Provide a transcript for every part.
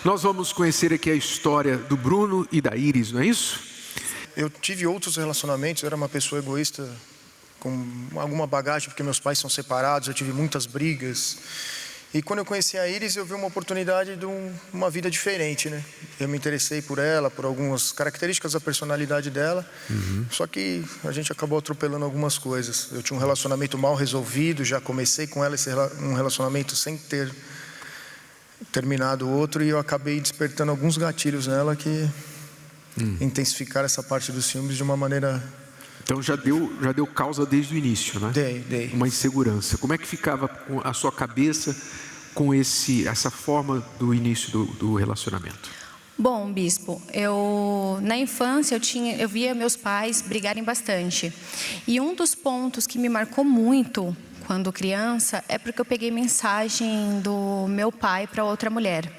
Nós vamos conhecer aqui a história do Bruno e da Iris, não é isso? Eu tive outros relacionamentos, eu era uma pessoa egoísta, com alguma bagagem, porque meus pais são separados, eu tive muitas brigas. E quando eu conheci a Iris, eu vi uma oportunidade de uma vida diferente, né? Eu me interessei por ela, por algumas características da personalidade dela. Só que a gente acabou atropelando algumas coisas. Eu tinha um relacionamento mal resolvido, já comecei com ela um relacionamento sem ter terminado o outro, e eu acabei despertando alguns gatilhos nela que intensificaram essa parte dos ciúmes de uma maneira... Então já deu causa desde o início, né? Dei. Uma insegurança. Como é que ficava a sua cabeça com essa forma do início do relacionamento? Bom, bispo, na infância eu via meus pais brigarem bastante. E um dos pontos que me marcou muito quando criança é porque eu peguei mensagem do meu pai para outra mulher.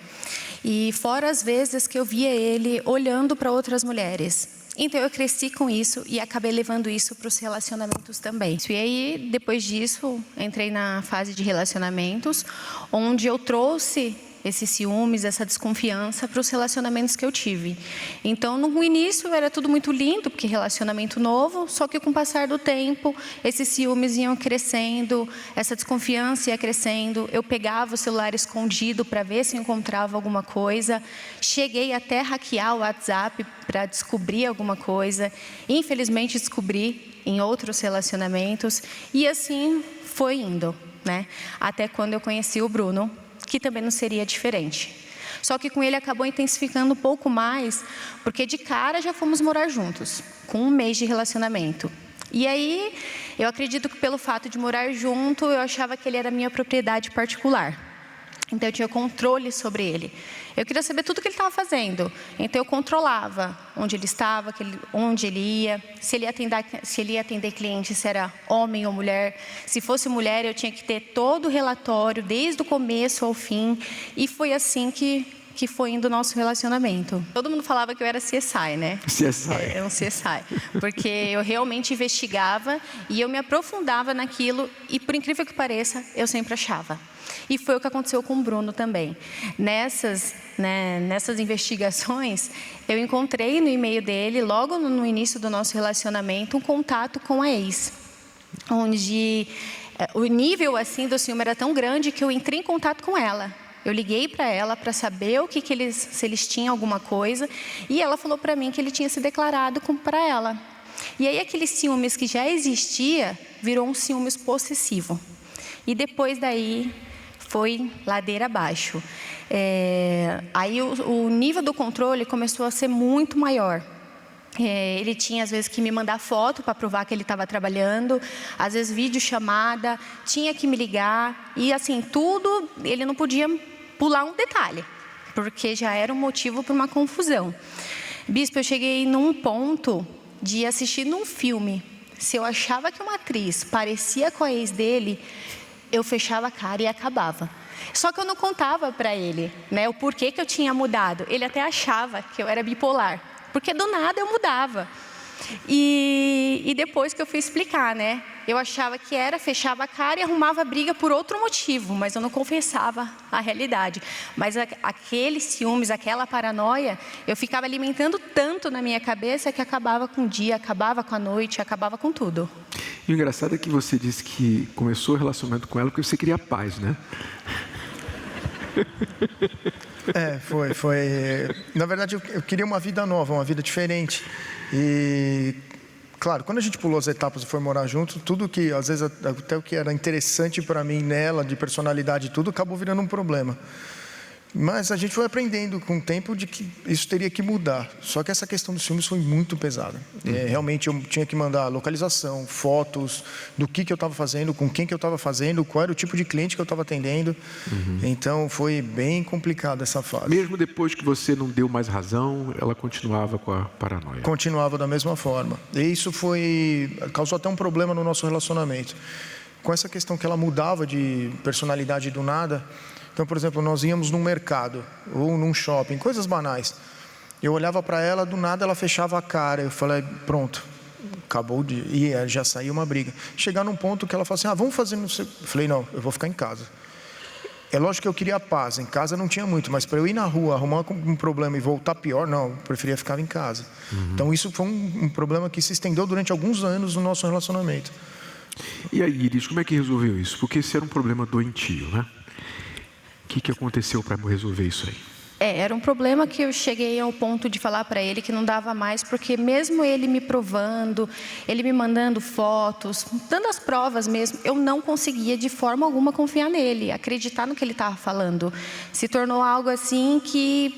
E fora as vezes que eu via ele olhando para outras mulheres. Então eu cresci com isso e acabei levando isso para os relacionamentos também. E aí, depois disso, entrei na fase de relacionamentos, onde eu trouxe esses ciúmes, essa desconfiança para os relacionamentos que eu tive. Então, no início era tudo muito lindo, porque relacionamento novo, só que com o passar do tempo, esses ciúmes iam crescendo, essa desconfiança ia crescendo, eu pegava o celular escondido para ver se encontrava alguma coisa, cheguei até hackear o WhatsApp para descobrir alguma coisa, infelizmente descobri em outros relacionamentos, e assim foi indo, né? Até quando eu conheci o Bruno, que também não seria diferente. Só que com ele acabou intensificando um pouco mais, porque de cara já fomos morar juntos, com 1 mês de relacionamento. E aí, eu acredito que pelo fato de morar junto, eu achava que ele era minha propriedade particular. Então eu tinha controle sobre ele. Eu queria saber tudo o que ele estava fazendo. Então eu controlava onde ele estava, onde ele ia, se ele ia atender cliente, se era homem ou mulher. Se fosse mulher, eu tinha que ter todo o relatório, desde o começo ao fim. E foi assim que foi indo o nosso relacionamento. Todo mundo falava que eu era CSI, né? CSI. É um CSI. Porque eu realmente investigava e eu me aprofundava naquilo. E por incrível que pareça, eu sempre achava. E foi o que aconteceu com o Bruno também. Nessas investigações, eu encontrei no e-mail dele, logo no início do nosso relacionamento, um contato com a ex. Onde o nível assim do ciúme era tão grande que eu entrei em contato com ela. Eu liguei para ela para saber se eles tinham alguma coisa. E ela falou para mim que ele tinha se declarado para ela. E aí aqueles ciúmes que já existia, virou um ciúmes possessivo. E depois daí... foi ladeira abaixo. Aí o nível do controle começou a ser muito maior. Ele tinha, às vezes, que me mandar foto para provar que ele estava trabalhando, às vezes videochamada, tinha que me ligar, e assim, tudo, ele não podia pular um detalhe, porque já era um motivo para uma confusão. Bispo, eu cheguei num ponto de assistir num filme. Se eu achava que uma atriz parecia com a ex dele, eu fechava a cara e acabava. Só que eu não contava para ele, né, o porquê que eu tinha mudado. Ele até achava que eu era bipolar, porque do nada eu mudava. E depois que eu fui explicar, né, eu achava que fechava a cara e arrumava briga por outro motivo, mas eu não confessava a realidade. Mas aqueles ciúmes, aquela paranoia, eu ficava alimentando tanto na minha cabeça que acabava com o dia, acabava com a noite, acabava com tudo. E o engraçado é que você disse que começou o relacionamento com ela porque você queria paz, né? Foi. Na verdade, eu queria uma vida nova, uma vida diferente. E, claro, quando a gente pulou as etapas e foi morar junto, tudo que, às vezes, até o que era interessante para mim nela, de personalidade e tudo, acabou virando um problema. Mas a gente foi aprendendo com o tempo de que isso teria que mudar. Só que essa questão dos ciúmes foi muito pesada. Realmente eu tinha que mandar localização, fotos do que eu estava fazendo, com quem que eu estava fazendo, qual era o tipo de cliente que eu estava atendendo. Então foi bem complicado essa fase. Mesmo depois que você não deu mais razão, ela continuava com a paranoia? Continuava da mesma forma. E isso causou até um problema no nosso relacionamento. Com essa questão que ela mudava de personalidade do nada. Então, por exemplo, nós íamos num mercado ou num shopping, coisas banais. Eu olhava para ela, do nada ela fechava a cara. Eu falei, pronto, acabou de ir, já saiu uma briga. Chegar num ponto que ela falou assim, vamos fazer... Eu falei, não, eu vou ficar em casa. É lógico que eu queria paz, em casa não tinha muito, mas para eu ir na rua, arrumar um problema e voltar pior, não, eu preferia ficar em casa. Então isso foi um problema que se estendeu durante alguns anos no nosso relacionamento. E aí, Iris, como é que resolveu isso? Porque esse era um problema doentio, né? O que aconteceu para resolver isso aí? Era um problema que eu cheguei ao ponto de falar para ele que não dava mais, porque mesmo ele me provando, ele me mandando fotos, dando as provas mesmo, eu não conseguia de forma alguma confiar nele, acreditar no que ele estava falando. Se tornou algo assim que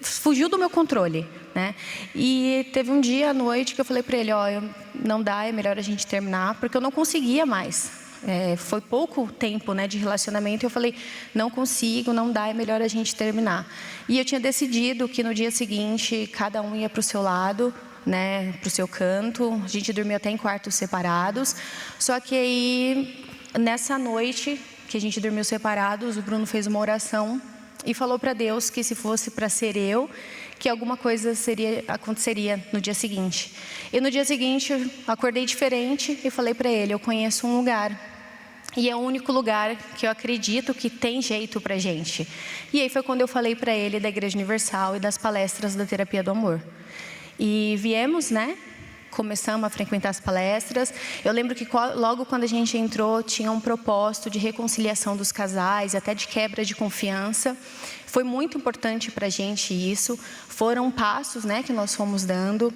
fugiu do meu controle, né? E teve um dia à noite que eu falei para ele, não dá, é melhor a gente terminar, porque eu não conseguia mais. Foi pouco tempo, né, de relacionamento, e eu falei, não consigo, não dá, é melhor a gente terminar. E eu tinha decidido que no dia seguinte, cada um ia para o seu lado, né, para o seu canto, a gente dormia até em quartos separados, só que aí, nessa noite, que a gente dormiu separados, o Bruno fez uma oração e falou para Deus que se fosse para ser eu, que alguma coisa aconteceria no dia seguinte. E no dia seguinte, eu acordei diferente e falei para ele, eu conheço um lugar, e é o único lugar que eu acredito que tem jeito pra gente. E aí foi quando eu falei para ele da Igreja Universal e das palestras da Terapia do Amor. E viemos, né? Começamos a frequentar as palestras. Eu lembro que logo quando a gente entrou, tinha um propósito de reconciliação dos casais, até de quebra de confiança. Foi muito importante para a gente isso. Foram passos, né, que nós fomos dando.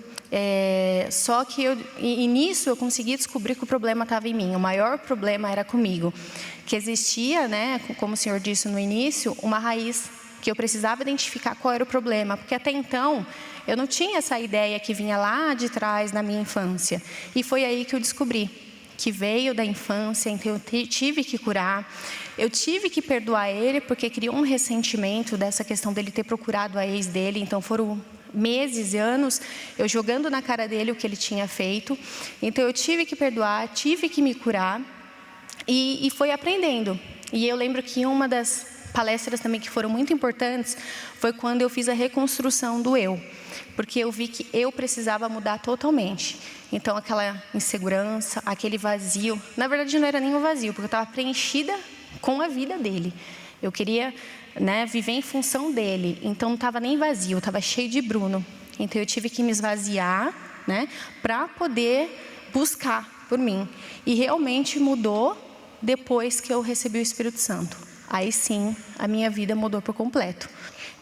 Só que nisso eu consegui descobrir que o problema estava em mim. O maior problema era comigo. Que existia, né, como o senhor disse no início, uma raiz que eu precisava identificar qual era o problema. Porque até então, eu não tinha essa ideia que vinha lá de trás na minha infância. E foi aí que eu descobri que veio da infância, então eu tive que curar. Eu tive que perdoar ele, porque criou um ressentimento dessa questão dele ter procurado a ex dele. Então foram meses e anos eu jogando na cara dele o que ele tinha feito. Então eu tive que perdoar, tive que me curar e foi aprendendo. E eu lembro que uma das palestras também que foram muito importantes foi quando eu fiz a reconstrução do eu, porque eu vi que eu precisava mudar totalmente. Então aquela insegurança, aquele vazio, na verdade não era nem um vazio, porque eu estava preenchida com a vida dele. Eu queria, né, viver em função dele, então não estava nem vazio, estava cheio de Bruno. Então eu tive que me esvaziar, né, para poder buscar por mim. E realmente mudou depois que eu recebi o Espírito Santo. Aí sim, a minha vida mudou por completo.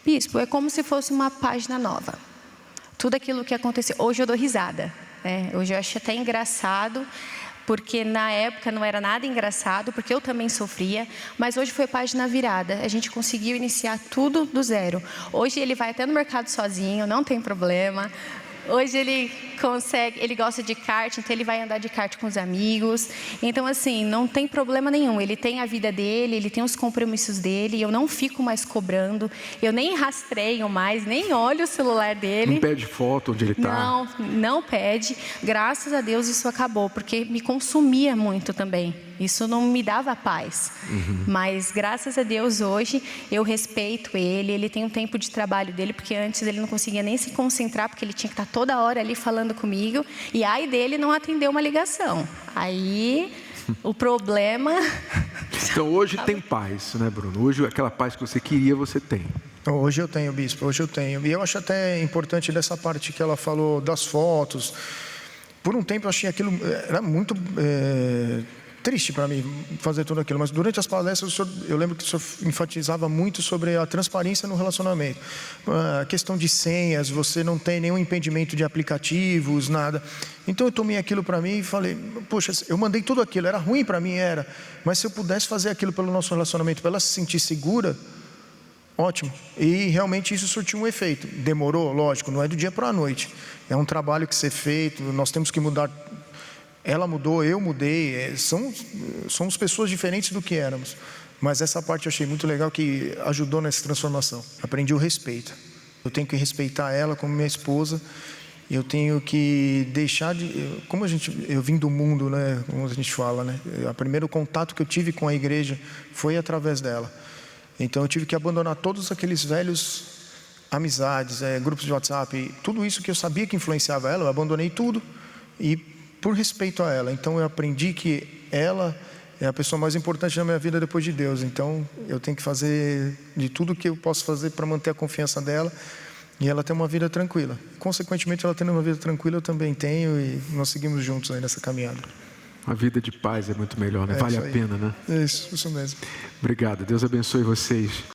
Bispo, é como se fosse uma página nova. Tudo aquilo que aconteceu, hoje eu dou risada, né? Hoje eu acho até engraçado, porque na época não era nada engraçado, porque eu também sofria, mas hoje foi página virada, a gente conseguiu iniciar tudo do zero. Hoje ele vai até no mercado sozinho, não tem problema. Hoje ele consegue, ele gosta de kart, então ele vai andar de kart com os amigos. Então assim, não tem problema nenhum, ele tem a vida dele, ele tem os compromissos dele, eu não fico mais cobrando, eu nem rastreio mais, nem olho o celular dele. Não pede foto onde ele está? Não pede, graças a Deus isso acabou, porque me consumia muito também. Isso não me dava paz, mas graças a Deus hoje eu respeito ele, ele tem um tempo de trabalho dele, porque antes ele não conseguia nem se concentrar, porque ele tinha que estar toda hora ali falando comigo, e aí dele não atendeu uma ligação, aí o problema... Então hoje tem paz, né, Bruno? Hoje aquela paz que você queria, você tem. Hoje eu tenho, bispo, hoje eu tenho. E eu acho até importante dessa parte que ela falou das fotos. Por um tempo eu achei aquilo, era muito... triste para mim fazer tudo aquilo, mas durante as palestras eu lembro que o senhor enfatizava muito sobre a transparência no relacionamento, a questão de senhas, você não tem nenhum impedimento de aplicativos, nada. Então eu tomei aquilo para mim e falei, poxa, eu mandei tudo aquilo, era ruim para mim, era, mas se eu pudesse fazer aquilo pelo nosso relacionamento, para ela se sentir segura, ótimo. E realmente isso surtiu um efeito. Demorou, lógico, não é do dia para a noite, é um trabalho que ser feito, nós temos que mudar. Ela mudou, eu mudei, somos pessoas diferentes do que éramos. Mas essa parte eu achei muito legal, que ajudou nessa transformação. Aprendi o respeito. Eu tenho que respeitar ela como minha esposa. Eu tenho que deixar de... Como eu vim do mundo, né? Como a gente fala, né? O primeiro contato que eu tive com a igreja foi através dela. Então eu tive que abandonar todos aqueles velhos amizades, grupos de WhatsApp, tudo isso que eu sabia que influenciava ela, eu abandonei tudo e por respeito a ela. Então eu aprendi que ela é a pessoa mais importante na minha vida depois de Deus. Então, eu tenho que fazer de tudo que eu posso fazer para manter a confiança dela e ela ter uma vida tranquila. Consequentemente, ela tendo uma vida tranquila, eu também tenho, e nós seguimos juntos aí nessa caminhada. Uma vida de paz é muito melhor, né? Vale a pena, né? Isso mesmo. Obrigado. Deus abençoe vocês.